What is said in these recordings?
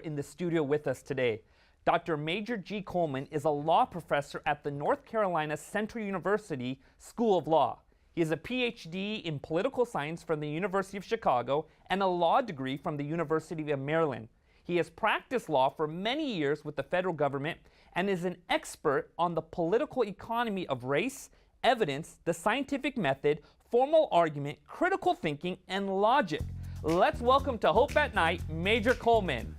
in the studio with us today. Dr. Major G. Coleman is a law professor at the North Carolina Central University School of Law. He has a PhD in political science from the University of Chicago and a law degree from the University of Maryland. He has practiced law for many years with the federal government and is an expert on the political economy of race, evidence, the scientific method, formal argument, critical thinking, and logic. Let's welcome to Hope at Night, Major Coleman.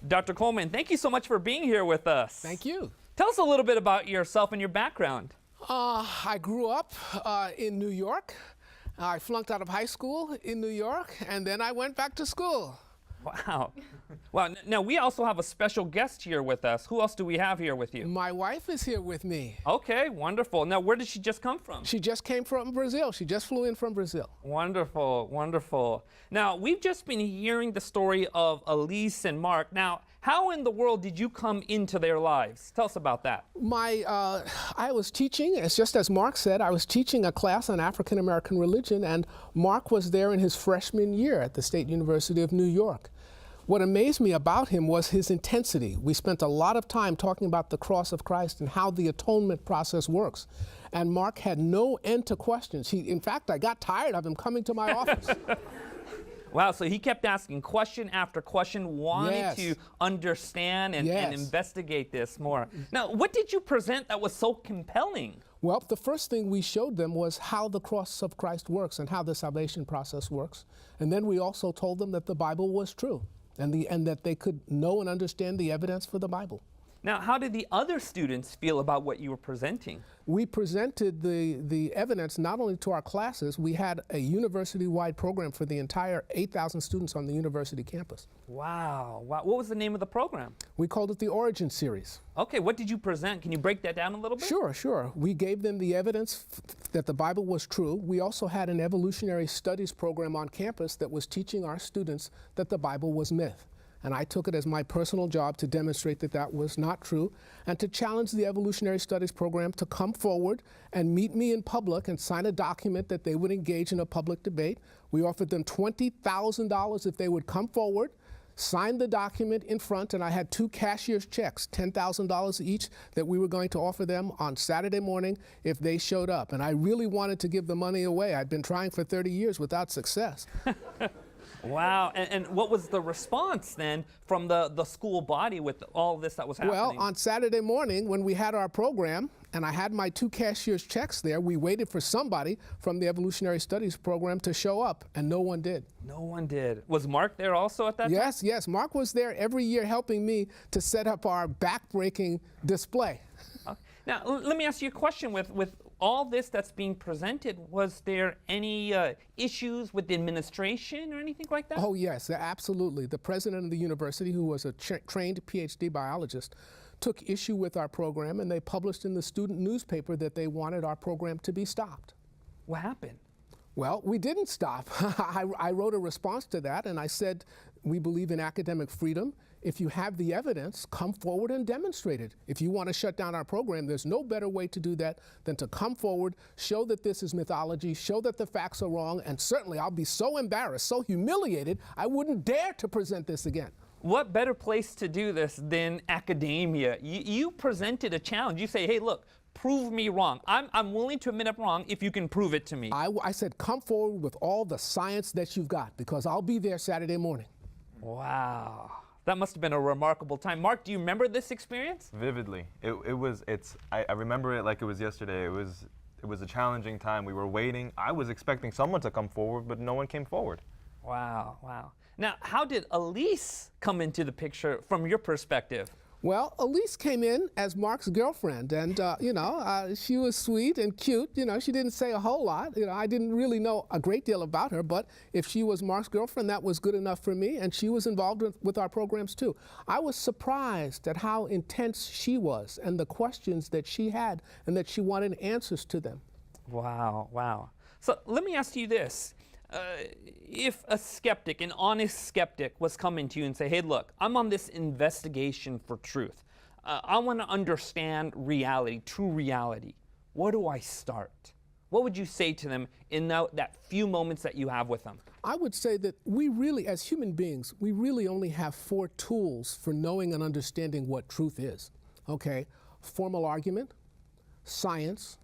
Dr. Coleman, thank you so much for being here with us. Thank you. Tell us a little bit about yourself and your background. I grew up in New York. I flunked out of high school in New York, and then I went back to school. Wow. Wow. Now, we also have a special guest here with us. Who else do we have here with you? My wife is here with me. Okay, wonderful. Now, where did she just come from? She just came from Brazil. She just flew in from Brazil. Wonderful, wonderful. Now, we've just been hearing the story of Elise and Mark. Now, how in the world did you come into their lives? Tell us about that. I was teaching, it's just as Mark said, I was teaching a class on African American religion, and Mark was there in his freshman year at the State University of New York. What amazed me about him was his intensity. We spent a lot of time talking about the cross of Christ and how the atonement process works. And Mark had no end to questions. In fact, I got tired of him coming to my office. Wow, so he kept asking question after question, wanting to understand and investigate this more. Now, what did you present that was so compelling? Well, the first thing we showed them was how the cross of Christ works and how the salvation process works. And then we also told them that the Bible was true and that they could know and understand the evidence for the Bible. Now, how did the other students feel about what you were presenting? We presented the evidence not only to our classes, we had a university-wide program for the entire 8,000 students on the university campus. Wow, wow. What was the name of the program? We called it the Origin Series. Okay, what did you present? Can you break that down a little bit? Sure, sure. We gave them the evidence that the Bible was true. We also had an evolutionary studies program on campus that was teaching our students that the Bible was myth. And I took it as my personal job to demonstrate that that was not true and to challenge the evolutionary studies program to come forward and meet me in public and sign a document that they would engage in a public debate. We offered them $20,000 if they would come forward, sign the document in front, and I had two cashier's checks, $10,000 each, that we were going to offer them on Saturday morning if they showed up. And I really wanted to give the money away. I'd been trying for 30 years without success. Wow, and what was the response then from the school body with all this that was happening? Well, on Saturday morning when we had our program, and I had my two cashier's checks there, we waited for somebody from the evolutionary studies program to show up, and no one did. No one did. Was Mark there also at that time? Yes, yes. Mark was there every year helping me to set up our back-breaking display. Now, let me ask you a question. With all this that's being presented, was there any issues with the administration or anything like that? Oh, yes, absolutely. The president of the university, who was a trained PhD biologist, took issue with our program, and they published in the student newspaper that they wanted our program to be stopped. What happened? Well, we didn't stop. I wrote a response to that, and I said, we believe in academic freedom. If you have the evidence, come forward and demonstrate it. If you want to shut down our program, there's no better way to do that than to come forward, show that this is mythology, show that the facts are wrong, and certainly I'll be so embarrassed, so humiliated, I wouldn't dare to present this again. What better place to do this than academia? You presented a challenge. You say, hey, look, prove me wrong. I'm willing to admit I'm wrong if you can prove it to me. I said, come forward with all the science that you've got, because I'll be there Saturday morning. Wow. That must have been a remarkable time. Mark, do you remember this experience? Vividly. I remember it like it was yesterday. It was a challenging time. We were waiting. I was expecting someone to come forward, but no one came forward. Wow, wow. Now, how did Elise come into the picture from your perspective? Well, Elise came in as Mark's girlfriend, and she was sweet and cute. She didn't say a whole lot. I didn't really know a great deal about her, but if she was Mark's girlfriend, that was good enough for me, and she was involved with our programs too. I was surprised at how intense she was and the questions that she had and that she wanted answers to them. Wow, wow. So let me ask you this. If a skeptic, an honest skeptic, was coming to you and say, hey, look, I'm on this investigation for truth. I want to understand reality, true reality. Where do I start? what would you say to them in that few moments that you have with them? I would say that we really, as human beings, we really only have 4 tools for knowing and understanding what truth is. Okay? Formal argument, science,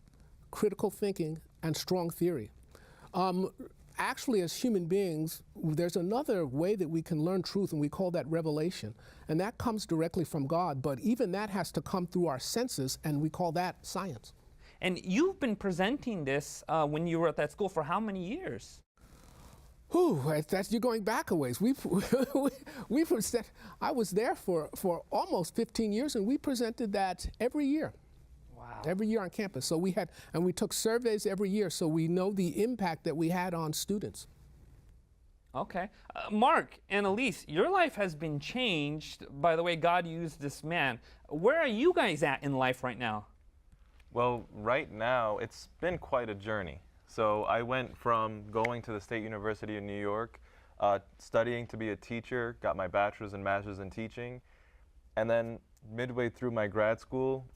critical thinking, and strong theory. Actually, as human beings, there's another way that we can learn truth, and we call that revelation. And that comes directly from God, but even that has to come through our senses, and we call that science. And you've been presenting this when you were at that school for how many years? You're going back a ways. I was there for almost 15 years, and we presented that every year. Wow. Every year on campus. So we took surveys every year, so we know the impact that we had on students. Okay. Mark and Elise, your life has been changed by the way God used this man. Where are you guys at in life right now? Well, right now, it's been quite a journey. So I went from going to the State University in New York, studying to be a teacher, got my bachelor's and master's in teaching, and then midway through my grad school,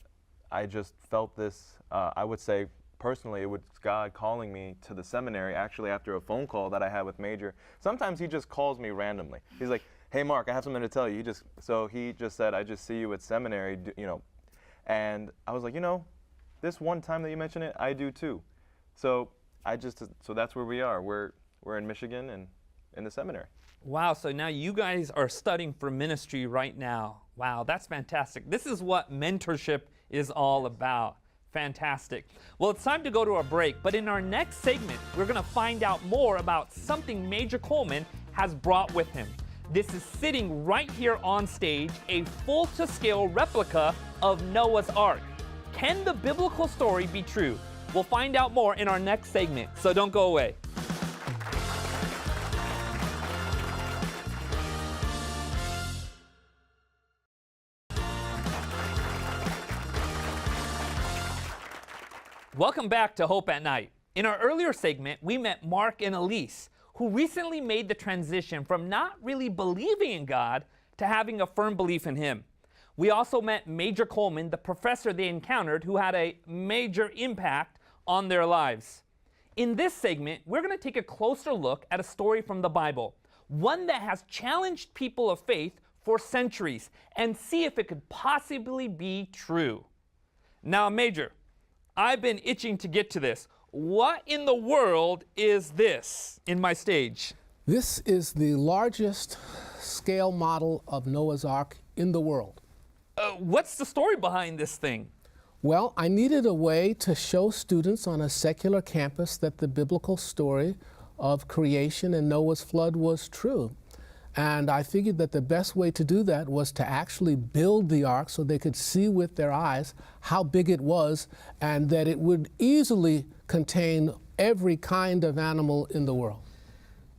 I just felt this, I would say personally, it was God calling me to the seminary, actually after a phone call that I had with Major. Sometimes he just calls me randomly. He's like, hey Mark, I have something to tell you. He just said, I just see you at seminary, and I was like, this one time that you mentioned it, I do too. So that's where we are. We're in Michigan and in the seminary. Wow, so now you guys are studying for ministry right now. Wow, that's fantastic. This is what mentorship is all about. Fantastic. Well, it's time to go to a break, but in our next segment, we're going to find out more about something Major Coleman has brought with him. This is sitting right here on stage, a full-to-scale replica of Noah's Ark. Can the biblical story be true? We'll find out more in our next segment, so don't go away. Welcome back to Hope at Night. In our earlier segment, we met Mark and Elise, who recently made the transition from not really believing in God to having a firm belief in Him. We also met Major Coleman, the professor they encountered, who had a major impact on their lives. In this segment, we're going to take a closer look at a story from the Bible, one that has challenged people of faith for centuries, and see if it could possibly be true. Now, Major, I've been itching to get to this. What in the world is this in my stage? This is the largest scale model of Noah's Ark in the world. What's the story behind this thing? Well, I needed a way to show students on a secular campus that the biblical story of creation and Noah's flood was true. And I figured that the best way to do that was to actually build the ark so they could see with their eyes how big it was and that it would easily contain every kind of animal in the world.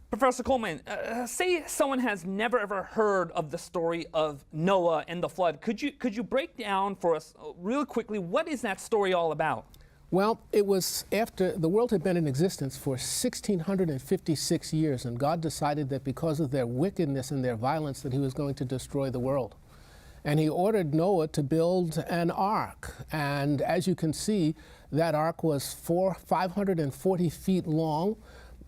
Professor Coleman, say someone has never ever heard of the story of Noah and the flood. Could you break down for us real quickly what is that story all about? Well, it was after the world had been in existence for 1,656 years, and God decided that because of their wickedness and their violence that He was going to destroy the world. And He ordered Noah to build an ark. And as you can see, that ark was 540 feet long.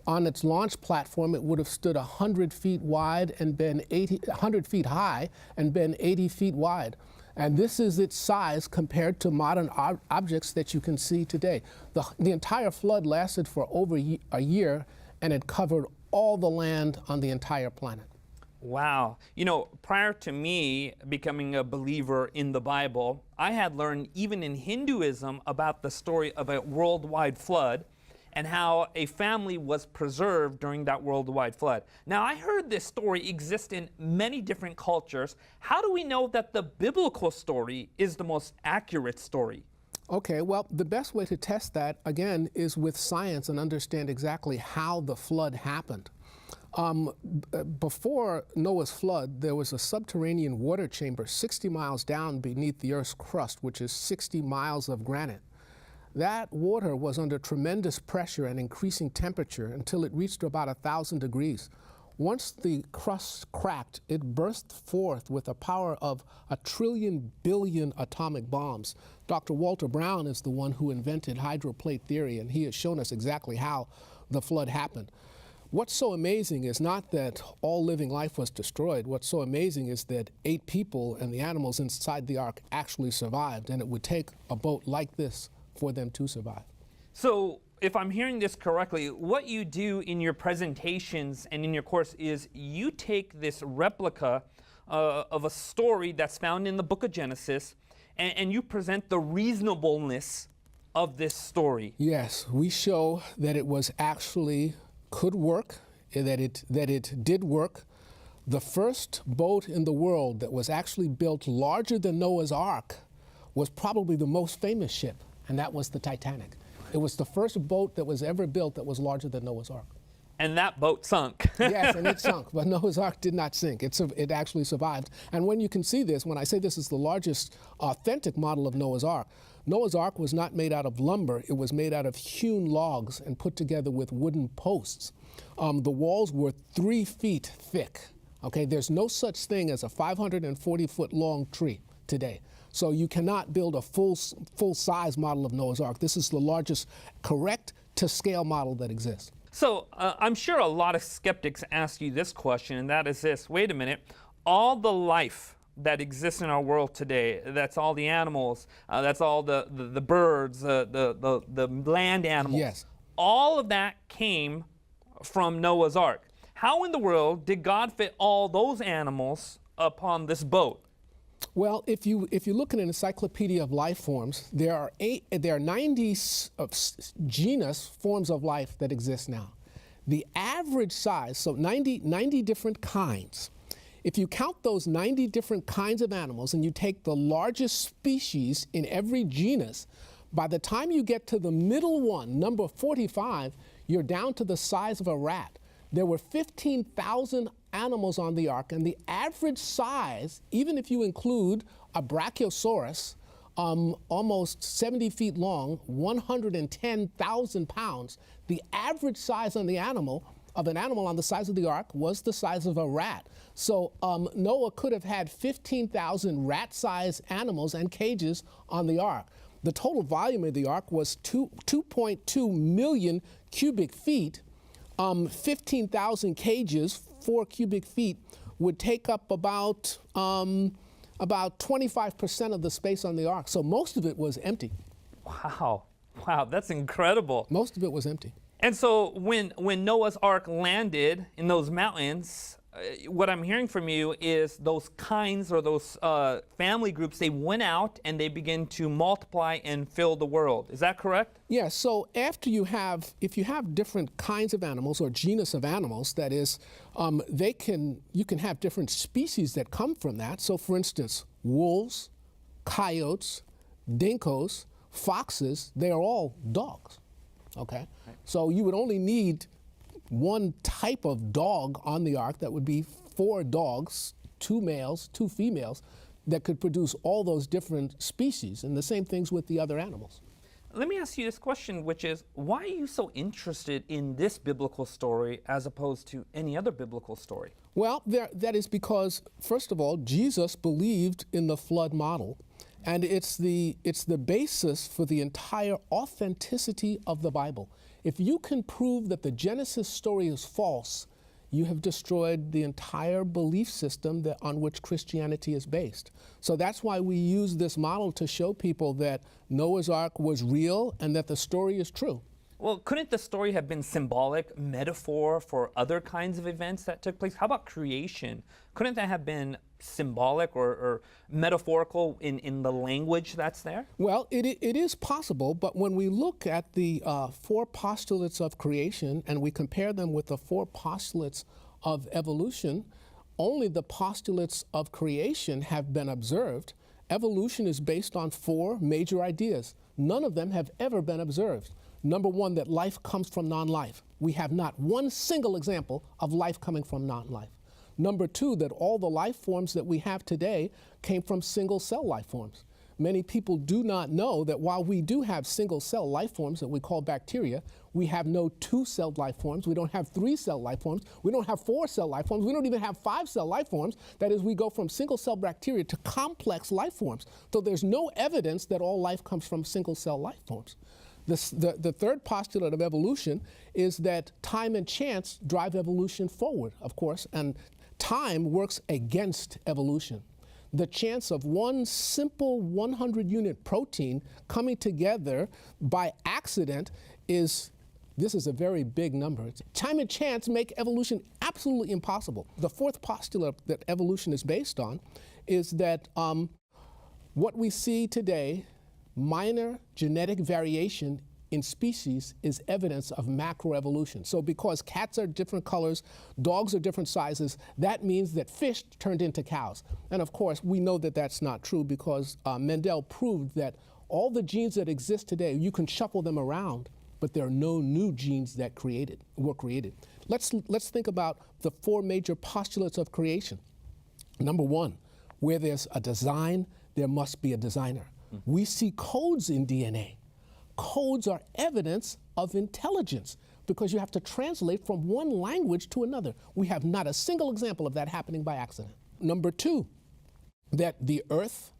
On its launch platform, it would have stood 100 feet wide and been 100 feet high and been 80 feet wide. And this is its size compared to modern objects that you can see today. The entire flood lasted for over a year, and it covered all the land on the entire planet. Wow. Prior to me becoming a believer in the Bible, I had learned even in Hinduism about the story of a worldwide flood and how a family was preserved during that worldwide flood. Now, I heard this story exists in many different cultures. How do we know that the biblical story is the most accurate story? Okay, well, the best way to test that, again, is with science and understand exactly how the flood happened. Before Noah's flood, there was a subterranean water chamber 60 miles down beneath the Earth's crust, which is 60 miles of granite. That water was under tremendous pressure and increasing temperature until it reached about 1,000 degrees. Once the crust cracked, it burst forth with the power of 1 trillion atomic bombs. Dr. Walter Brown is the one who invented hydroplate theory, and he has shown us exactly how the flood happened. What's so amazing is not that all living life was destroyed. What's so amazing is that 8 people and the animals inside the ark actually survived, and it would take a boat like this for them to survive. So, if I'm hearing this correctly, what you do in your presentations and in your course is you take this replica of a story that's found in the book of Genesis, and you present the reasonableness of this story. Yes, we show that it was actually could work, that it did work. The first boat in the world that was actually built larger than Noah's Ark was probably the most famous ship, and that was the Titanic. It was the first boat that was ever built that was larger than Noah's Ark. And that boat sunk. Yes, and it sunk, but Noah's Ark did not sink. It actually survived. And when you can see this, when I say this is the largest authentic model of Noah's Ark was not made out of lumber. It was made out of hewn logs and put together with wooden posts. The walls were 3 feet thick. Okay, there's no such thing as a 540-foot long tree today. So you cannot build a full-size model of Noah's Ark. This is the largest correct-to-scale model that exists. So I'm sure a lot of skeptics ask you this question, and that is this: wait a minute, all the life that exists in our world today, that's all the animals, that's all the birds, the land animals, yes, all of that came from Noah's Ark. How in the world did God fit all those animals upon this boat? Well, if you look at an encyclopedia of life forms, there are 90 genus forms of life that exist now. The average size, so 90 different kinds. If you count those 90 different kinds of animals and you take the largest species in every genus, by the time you get to the middle one, number 45, you're down to the size of a rat. There were 15,000 animals on the ark, and the average size, even if you include a brachiosaurus, almost 70 feet long, 110,000 pounds, the average size on the animal, of an animal on the size of the ark, was the size of a rat. So Noah could have had 15,000 rat-sized animals and cages on the ark. The total volume of the ark was 2.2 million cubic feet. 15,000 cages, 4 cubic feet, would take up about 25% of the space on the ark. So most of it was empty. Wow, that's incredible. Most of it was empty. And so when Noah's Ark landed in those mountains, what I'm hearing from you is those kinds or those family groups, they went out and they began to multiply and fill the world. Is that correct? Yeah, so if you have different kinds of animals or genus of animals, that is, you can have different species that come from that. So for instance, wolves, coyotes, dingoes, foxes, they are all dogs, okay? Right. So you would only need one type of dog on the ark. That would be 4 dogs, 2 males, 2 females, that could produce all those different species, and the same things with the other animals. Let me ask you this question, which is, why are you so interested in this biblical story as opposed to any other biblical story? Well, that is because, first of all, Jesus believed in the flood model, and it's the basis for the entire authenticity of the Bible. If you can prove that the Genesis story is false, you have destroyed the entire belief system on which Christianity is based. So that's why we use this model to show people that Noah's Ark was real and that the story is true. Well, couldn't the story have been symbolic, metaphor for other kinds of events that took place? How about creation? Couldn't that have been symbolic or metaphorical in the language that's there? Well, it is possible, but when we look at the 4 postulates of creation and we compare them with the 4 postulates of evolution, only the postulates of creation have been observed. Evolution is based on 4 major ideas. None of them have ever been observed. Number 1, that life comes from non-life. We have not one single example of life coming from non-life. Number 2, that all the life forms that we have today came from single-cell life forms. many people do not know that while we do have single-cell life forms that we call bacteria, we have no two-celled life forms. We don't have three-cell life forms. We don't have four-cell life forms. We don't even have five-cell life forms. That is, we go from single-cell bacteria to complex life forms. So there's no evidence that all life comes from single-cell life forms. The third postulate of evolution is that time and chance drive evolution forward, of course, and time works against evolution. The chance of one simple 100-unit protein coming together by accident this is a very big number. Time and chance make evolution absolutely impossible. The fourth postulate that evolution is based on is that what we see today, minor genetic variation in species, is evidence of macroevolution. So because cats are different colors, dogs are different sizes, that means that fish turned into cows. And of course, we know that that's not true because Mendel proved that all the genes that exist today, you can shuffle them around, but there are no new genes that were created. Let's think about the four major postulates of creation. Number one, where there's a design, there must be a designer. We see codes in DNA. Codes are evidence of intelligence because you have to translate from one language to another. We have not a single example of that happening by accident. Number two, that the Earth,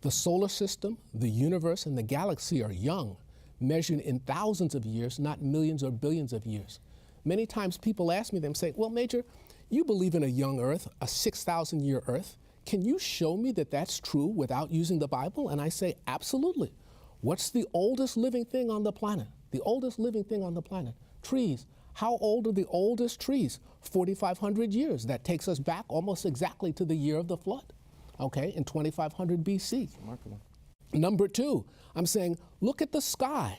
the solar system, the universe, and the galaxy are young, measured in thousands of years, not millions or billions of years. Many times people ask me, they say, well, Major, you believe in a young Earth, a 6,000-year Earth. Can you show me that that's true without using the Bible? And I say, absolutely. What's the oldest living thing on the planet? The oldest living thing on the planet? Trees. How old are the oldest trees? 4,500 years. That takes us back almost exactly to the year of the flood, okay, in 2500 BC. Remarkable. Number two, I'm saying, look at the sky.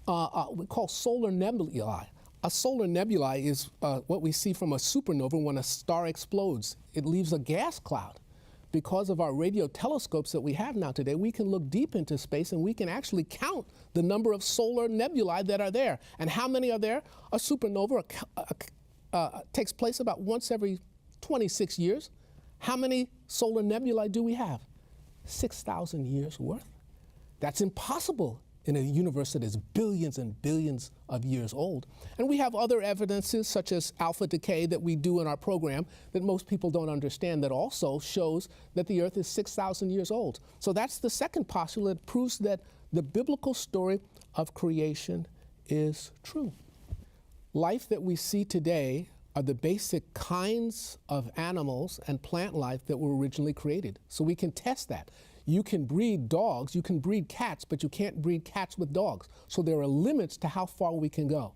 We call solar nebulae. A solar nebula is what we see from a supernova when a star explodes. It leaves a gas cloud. Because of our radio telescopes that we have now today, we can look deep into space and we can actually count the number of solar nebulae that are there. And how many are there? A supernova takes place about once every 26 years. How many solar nebulae do we have? 6,000 years worth. That's impossible in a universe that is billions and billions of years old. And we have other evidences such as alpha decay that we do in our program that most people don't understand that also shows that the Earth is 6,000 years old. So that's the second postulate that proves that the biblical story of creation is true. Life that we see today are the basic kinds of animals and plant life that were originally created. So we can test that. You can breed dogs, you can breed cats, but you can't breed cats with dogs. So there are limits to how far we can go.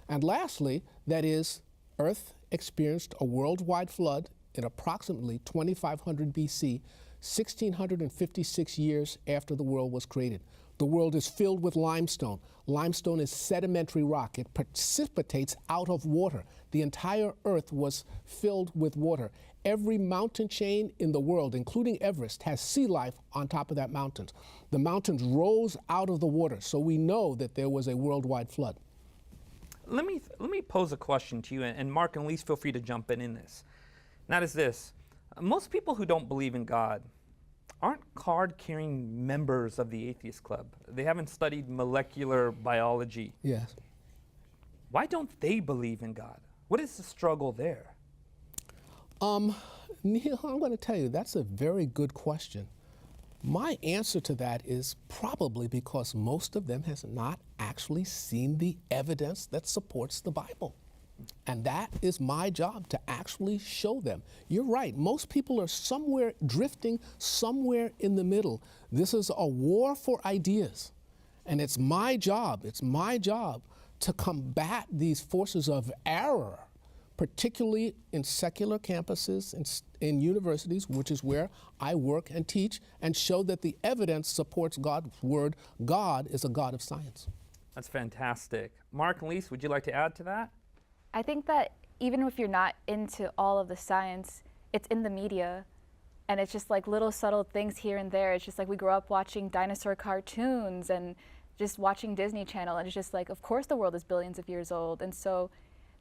And lastly, that is, Earth experienced a worldwide flood in approximately 2500 BC, 1656 years after the world was created. The world is filled with limestone. Limestone is sedimentary rock. It precipitates out of water. The entire Earth was filled with water. Every mountain chain in the world, including Everest, has sea life on top of that mountain. The mountains rose out of the water, so we know that there was a worldwide flood. Let me pose a question to you, and Mark and Lise, feel free to jump in this. And that is this. Most people who don't believe in God aren't card-carrying members of the Atheist Club. They haven't studied molecular biology. Yes. Why don't they believe in God? What is the struggle there? Neil, I'm going to tell you, that's a very good question. My answer to that is probably because most of them has not actually seen the evidence that supports the Bible. And that is my job, to actually show them. You're right, most people are somewhere drifting, somewhere in the middle. This is a war for ideas. And it's my job to combat these forces of error, particularly in secular campuses, in universities, which is where I work and teach, and show that the evidence supports God's word. God is a God of science. That's fantastic. Mark and Lise, would you like to add to that? I think that even if you're not into all of the science, it's in the media. And it's just like little subtle things here and there. It's just like we grew up watching dinosaur cartoons and just watching Disney Channel. And it's just like, of course the world is billions of years old. And so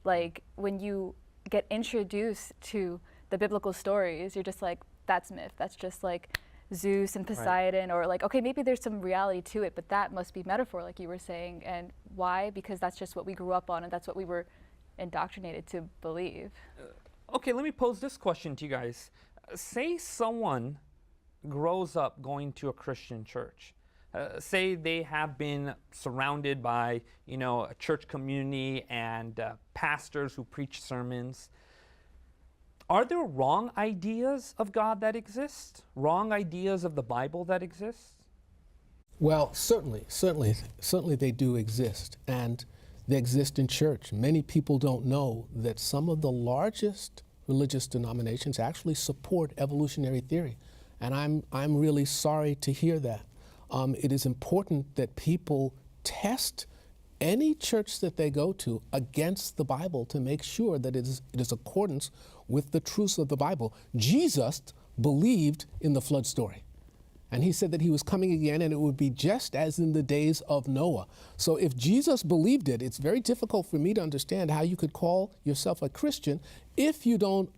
like when you get introduced to the biblical stories, you're just like, that's myth. That's just like Zeus and Poseidon, or like, okay, maybe there's some reality to it, but that must be metaphor, like you were saying. And why? Because that's just what we grew up on, and that's what we were indoctrinated to believe. Okay, let me pose this question to you guys. Say someone grows up going to a Christian church. Say they have been surrounded by, a church community and pastors who preach sermons. Are there wrong ideas of God that exist? Wrong ideas of the Bible that exist? Well, certainly they do exist, and they exist in church. Many people don't know that some of the largest religious denominations actually support evolutionary theory, and I'm really sorry to hear that. It is important that people test any church that they go to against the Bible to make sure that it is accordance with the truths of the Bible. Jesus believed in the flood story, and he said that he was coming again and it would be just as in the days of Noah. So if Jesus believed it, it's very difficult for me to understand how you could call yourself a Christian if you don't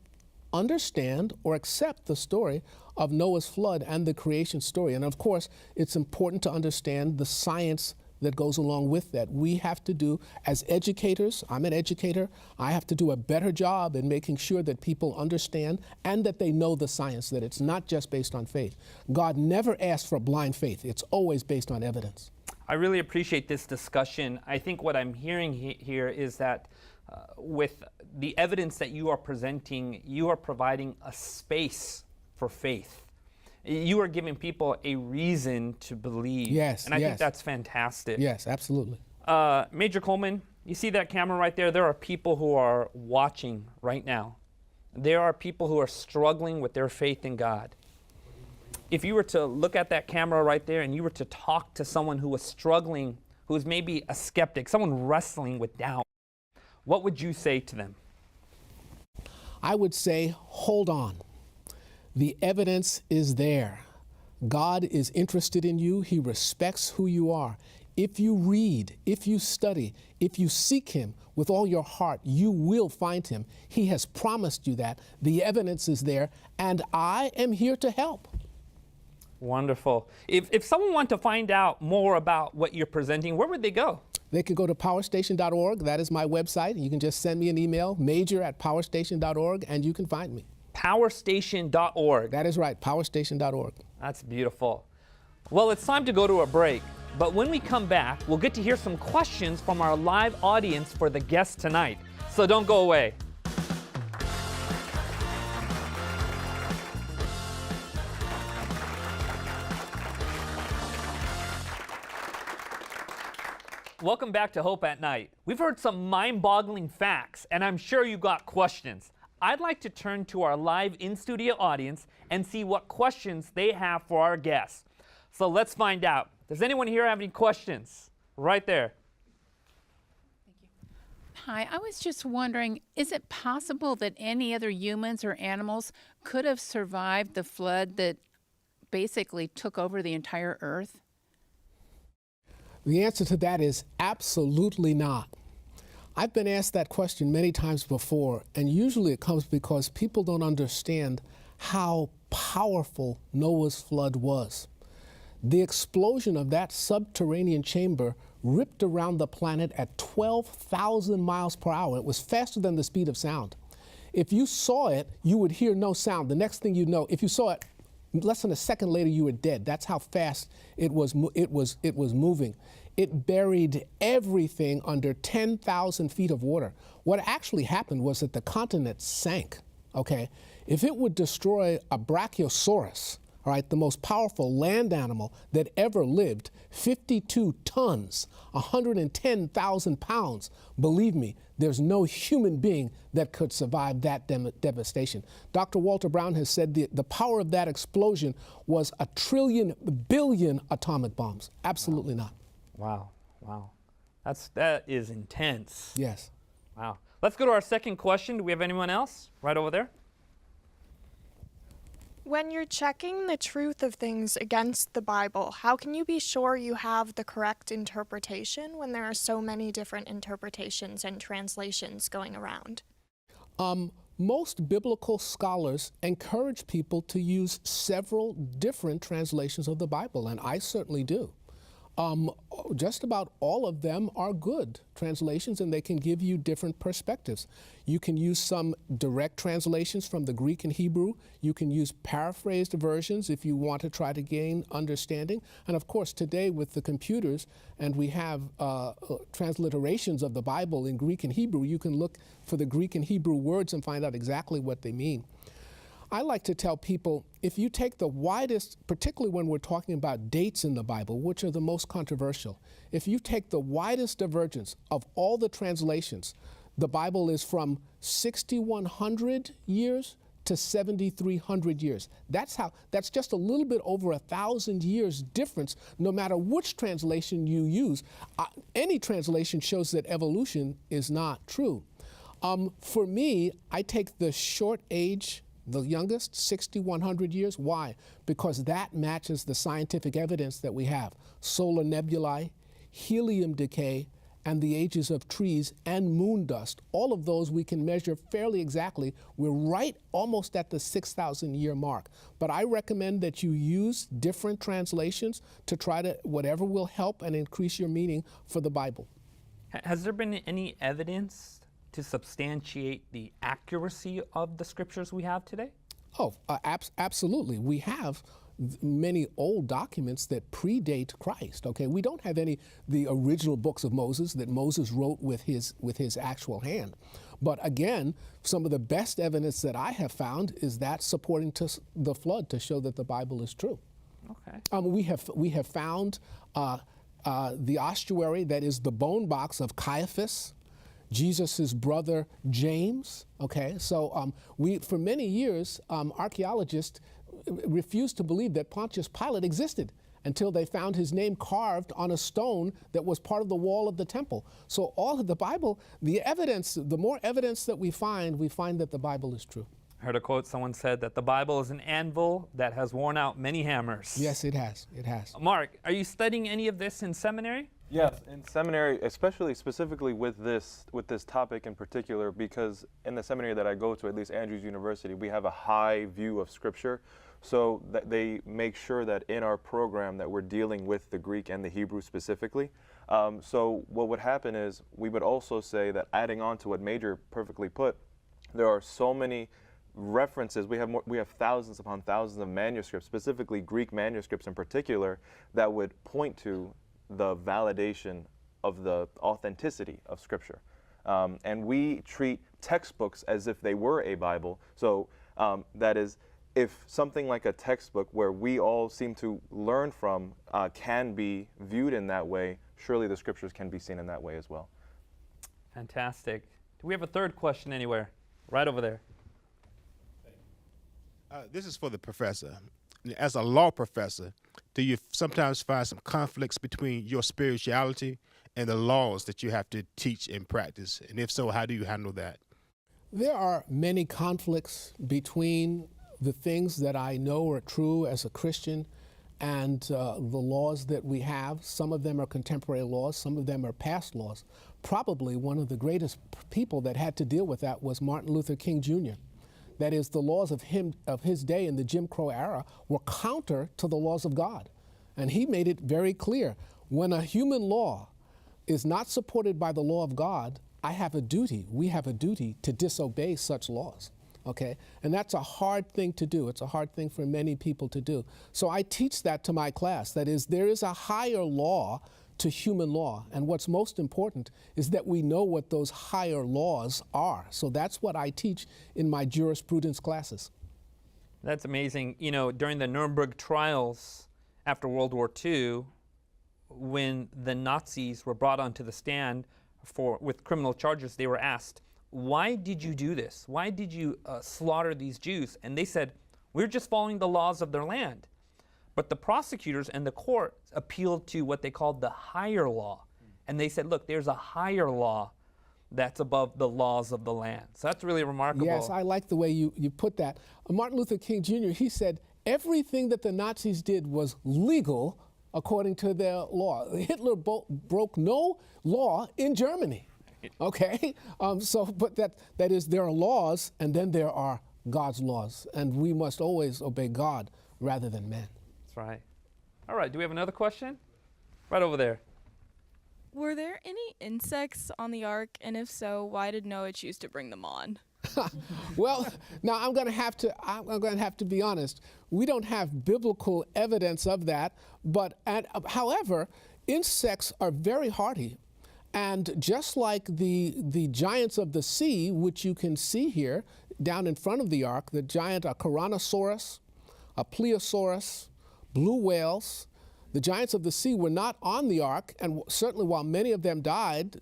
understand or accept the story of Noah's flood and the creation story. And of course, it's important to understand the science that goes along with that. We have to do, as educators, I'm an educator, I have to do a better job in making sure that people understand and that they know the science, that it's not just based on faith. God never asked for blind faith. It's always based on evidence. I really appreciate this discussion. I think what I'm hearing here is that with the evidence that you are presenting, you are providing a space for faith. You are giving people a reason to believe. Yes, and I think that's fantastic. Yes, absolutely. Major Coleman, you see that camera right there? There are people who are watching right now. There are people who are struggling with their faith in God. If you were to look at that camera right there and you were to talk to someone who was struggling, who is maybe a skeptic, someone wrestling with doubt, what would you say to them? I would say, hold on. The evidence is there. God is interested in you. He respects who you are. If you read, if you study, if you seek him with all your heart, you will find him. He has promised you that. The evidence is there, and I am here to help. Wonderful. If someone wanted to find out more about what you're presenting, where would they go? They can go to powerstation.org. That is my website. You can just send me an email, major@powerstation.org, and you can find me. Powerstation.org. That is right, powerstation.org. That's beautiful. Well, it's time to go to a break. But when we come back, we'll get to hear some questions from our live audience for the guests tonight. So don't go away. Welcome back to Hope at Night. We've heard some mind-boggling facts, and I'm sure you got questions. I'd like to turn to our live in-studio audience and see what questions they have for our guests. So let's find out. Does anyone here have any questions? Right there. Thank you. Hi, I was just wondering, is it possible that any other humans or animals could have survived the flood that basically took over the entire earth? The answer to that is absolutely not. I've been asked that question many times before, and usually it comes because people don't understand how powerful Noah's flood was. The explosion of that subterranean chamber ripped around the planet at 12,000 miles per hour. It was faster than the speed of sound. If you saw it, you would hear no sound. The next thing you know, if you saw it, less than a second later, you were dead. That's how fast it was moving. It buried everything under 10,000 feet of water. What actually happened was that the continent sank, okay? If it would destroy a brachiosaurus, all right, the most powerful land animal that ever lived, 52 tons, 110,000 pounds, believe me, there's no human being that could survive that devastation. Dr. Walter Brown has said the power of that explosion was 1 trillion billion atomic bombs. Absolutely not. Wow, wow. That is intense. Yes. Wow. Let's go to our second question. Do we have anyone else? Right over there. When you're checking the truth of things against the Bible, how can you be sure you have the correct interpretation when there are so many different interpretations and translations going around? Most biblical scholars encourage people to use several different translations of the Bible, and I certainly do. Just about all of them are good translations, and they can give you different perspectives. You can use some direct translations from the Greek and Hebrew. You can use paraphrased versions if you want to try to gain understanding. And of course, today with the computers, and we have transliterations of the Bible in Greek and Hebrew, you can look for the Greek and Hebrew words and find out exactly what they mean. I like to tell people, if you take the widest, particularly when we're talking about dates in the Bible, which are the most controversial, if you take the widest divergence of all the translations, the Bible is from 6,100 years to 7,300 years. That's just a little bit over 1,000 years difference, no matter which translation you use. Any translation shows that evolution is not true. For me, I take the short age, the youngest, 6,100 years. Why? Because that matches the scientific evidence that we have. Solar nebulae, helium decay, and the ages of trees and moon dust. All of those we can measure fairly exactly. We're right almost at the 6,000 year mark. But I recommend that you use different translations to try to, whatever will help and increase your meaning for the Bible. Has there been any evidence to substantiate the accuracy of the scriptures we have today? Oh, absolutely. We have many old documents that predate Christ. Okay, we don't have the original books of Moses that Moses wrote with his actual hand. But again, some of the best evidence that I have found is that supporting the flood to show that the Bible is true. Okay. We have found the ossuary, that is the bone box of Caiaphas, Jesus' brother James. Okay, so for many years, archaeologists refused to believe that Pontius Pilate existed until they found his name carved on a stone that was part of the wall of the temple. So all of the Bible, the more evidence that we find that the Bible is true. I heard a quote, someone said that the Bible is an anvil that has worn out many hammers. Yes, it has. It has. Mark, are you studying any of this in seminary? Yes, in seminary, especially specifically with this topic in particular, because in the seminary that I go to, at least Andrews University, we have a high view of Scripture. So that they make sure that in our program that we're dealing with the Greek and the Hebrew specifically. So what would happen is we would also say that, adding on to what Major perfectly put, there are so many references. We have thousands upon thousands of manuscripts, specifically Greek manuscripts in particular, that would point to the validation of the authenticity of Scripture. And we treat textbooks as if they were a Bible. So that is, if something like a textbook where we all seem to learn from can be viewed in that way, surely the Scriptures can be seen in that way as well. Fantastic. Do we have a third question anywhere? Right over there. This is for the professor. As a law professor, do you sometimes find some conflicts between your spirituality and the laws that you have to teach and practice? And if so, how do you handle that? There are many conflicts between the things that I know are true as a Christian and the laws that we have. Some of them are contemporary laws, some of them are past laws. Probably one of the greatest people that had to deal with that was Martin Luther King Jr. That is, the laws of his day in the Jim Crow era were counter to the laws of God. And he made it very clear, when a human law is not supported by the law of God, we have a duty to disobey such laws. Okay, and that's a hard thing to do. It's a hard thing for many people to do. So I teach that to my class. That is, there is a higher law to human law. And what's most important is that we know what those higher laws are. So that's what I teach in my jurisprudence classes. That's amazing. You know, during the Nuremberg trials after World War II, when the Nazis were brought onto the stand with criminal charges, they were asked, why did you do this? Why did you slaughter these Jews? And they said, we're just following the laws of their land. But the prosecutors and the court appealed to what they called the higher law. And they said, look, there's a higher law that's above the laws of the land. So that's really remarkable. Yes, I like the way you put that. Martin Luther King Jr., he said, everything that the Nazis did was legal according to their law. Hitler broke no law in Germany. Okay, but that is, there are laws, and then there are God's laws, and we must always obey God rather than men. That's right. All right, do we have another question? Right over there. Were there any insects on the ark? And if so, why did Noah choose to bring them on? Well, now I'm going to have to be honest. We don't have biblical evidence of that, but however, insects are very hardy. And just like the giants of the sea, which you can see here down in front of the ark, the giant Caranosaurus, a Plesiosaurus, blue whales, the giants of the sea were not on the ark, and certainly while many of them died,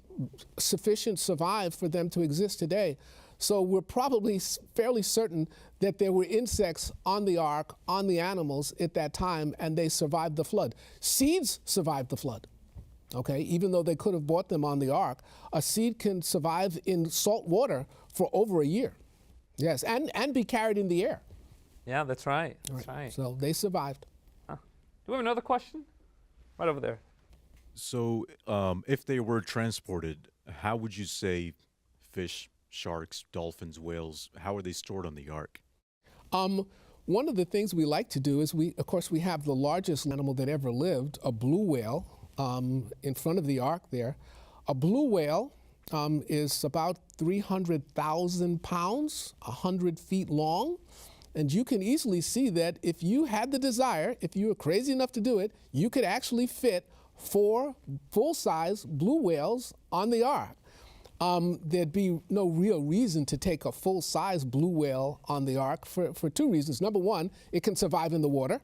sufficient survived for them to exist today. So we're probably fairly certain that there were insects on the ark, on the animals at that time, and they survived the flood. Seeds survived the flood. Okay, even though they could have bought them on the ark, a seed can survive in salt water for over a year. Yes, and be carried in the air. Yeah, that's right. That's right. So they survived. Do we have another question? Right over there. So if they were transported, how would you say fish, sharks, dolphins, whales, how are they stored on the ark? One of the things we like to do is we have the largest animal that ever lived, a blue whale, in front of the ark there. A blue whale is about 300,000 pounds, 100 feet long. And you can easily see that if you had the desire, if you were crazy enough to do it, you could actually fit 4 full-size blue whales on the ark. There'd be no real reason to take a full-size blue whale on the ark for 2 reasons. Number one, it can survive in the water.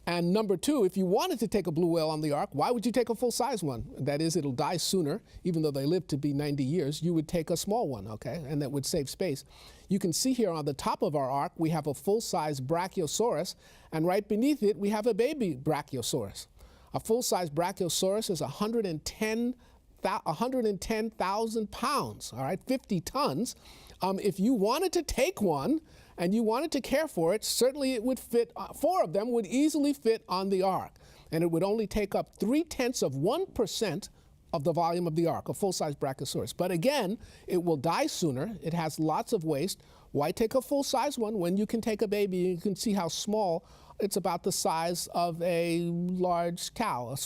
And number two, if you wanted to take a blue whale on the ark, why would you take a full-size one? That is, it'll die sooner, even though they live to be 90 years. You would take a small one, okay, and that would save space. You can see here on the top of our ark, we have a full-size Brachiosaurus, and right beneath it, we have a baby Brachiosaurus. A full-size Brachiosaurus is 110,000 pounds, all right, 50 tons. If you wanted to take one, and you wanted to care for it, certainly it would fit, 4 of them would easily fit on the ark. And it would only take up 0.3% of the volume of the ark, a full-size Brachiosaurus. But again, it will die sooner. It has lots of waste. Why take a full-size one when you can take a baby? You can see how small. It's about the size of a large cow, a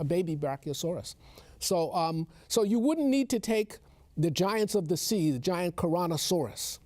baby Brachiosaurus. So you wouldn't need to take the giants of the sea, the giant Caranosaurus.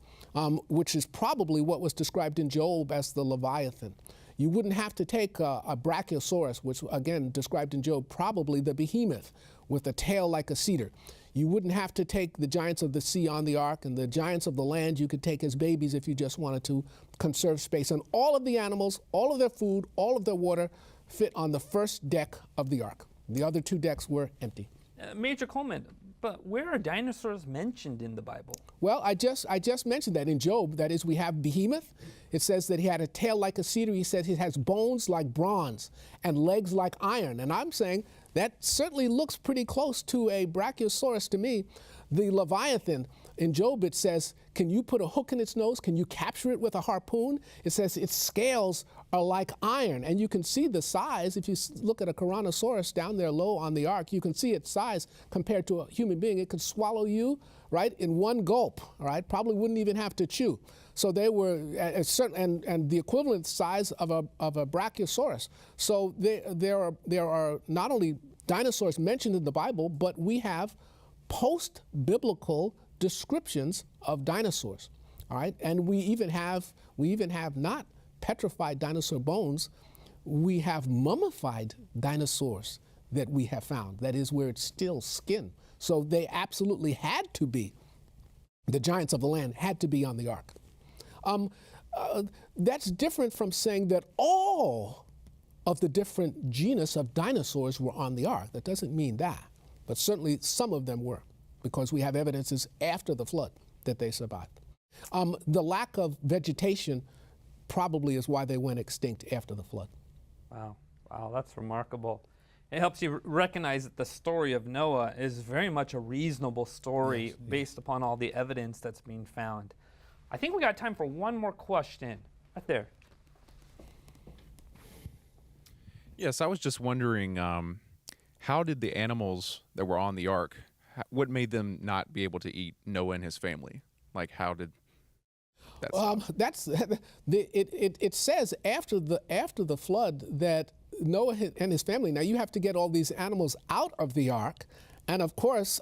Which is probably what was described in Job as the Leviathan. You wouldn't have to take a Brachiosaurus, which again described in Job, probably the behemoth with a tail like a cedar. You wouldn't have to take the giants of the sea on the ark, and the giants of the land you could take as babies if you just wanted to conserve space. And all of the animals, all of their food, all of their water fit on the first deck of the ark. The other 2 decks were empty. Major Coleman, but where are dinosaurs mentioned in the Bible? Well, I just mentioned that in Job. That is, we have Behemoth. It says that he had a tail like a cedar. He says he has bones like bronze and legs like iron. And I'm saying that certainly looks pretty close to a Brachiosaurus to me. The Leviathan, in Job it says, can you put a hook in its nose? Can you capture it with a harpoon? It says its scales are like iron. And you can see the size. If you look at a Caranosaurus down there low on the ark, you can see its size compared to a human being. It could swallow you, right, in one gulp, all right? Probably wouldn't even have to chew. So they were and the equivalent size of a Brachiosaurus. So there are not only dinosaurs mentioned in the Bible, but we have post-biblical descriptions of dinosaurs, all right? And we even have not petrified dinosaur bones, we have mummified dinosaurs that we have found. That is, where it's still skin. So they absolutely had to be, the giants of the land had to be on the ark. That's different from saying that all of the different genus of dinosaurs were on the ark. That doesn't mean that, but certainly some of them were, because we have evidences after the flood that they survived. The lack of vegetation probably is why they went extinct after the flood. Wow, that's remarkable. It helps you recognize that the story of Noah is very much a reasonable story, yes, based upon all the evidence that's being found. I think we got time for one more question. Right there. Yes, I was just wondering, how did the animals that were on the ark, what made them not be able to eat Noah and his family? Like, how did that stop? It says after the flood that Noah and his family. Now you have to get all these animals out of the ark, and of course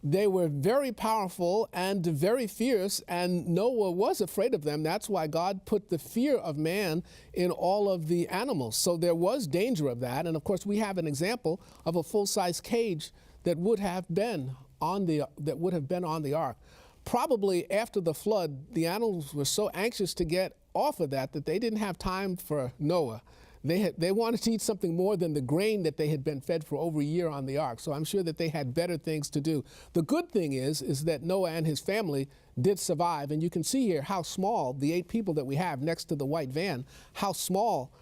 they were very powerful and very fierce, and Noah was afraid of them. That's why God put the fear of man in all of the animals. So there was danger of that, and of course we have an example of a full-size cage that would have been on the ark. Probably after the flood, the animals were so anxious to get off of that they didn't have time for Noah. They wanted to eat something more than the grain that they had been fed for over a year on the ark. So I'm sure that they had better things to do. The good thing is that Noah and his family did survive. And you can see here how small the 8 people that we have next to the white van, how small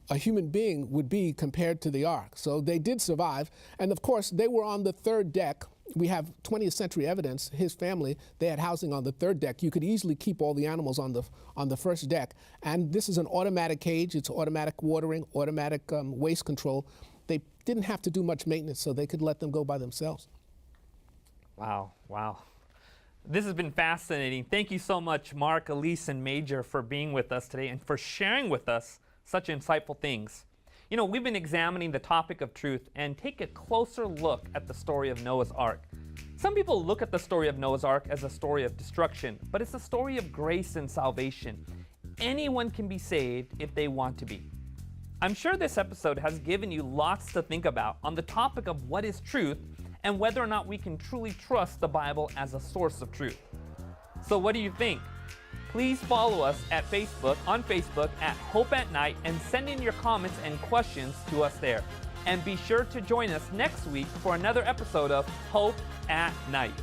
a human being would be compared to the ark. So they did survive. And of course, they were on the 3rd deck. We have 20th century evidence. His family, they had housing on the 3rd deck. You could easily keep all the animals on the 1st deck. And this is an automatic cage. It's automatic watering, automatic waste control. They didn't have to do much maintenance, so they could let them go by themselves. Wow, wow. This has been fascinating. Thank you so much, Mark, Elise, and Major, for being with us today and for sharing with us such insightful things. You know, we've been examining the topic of truth and take a closer look at the story of Noah's Ark. Some people look at the story of Noah's Ark as a story of destruction, but it's a story of grace and salvation. Anyone can be saved if they want to be. I'm sure this episode has given you lots to think about on the topic of what is truth and whether or not we can truly trust the Bible as a source of truth. So what do you think? Please follow us on Facebook at Hope at Night, and send in your comments and questions to us there. And be sure to join us next week for another episode of Hope at Night.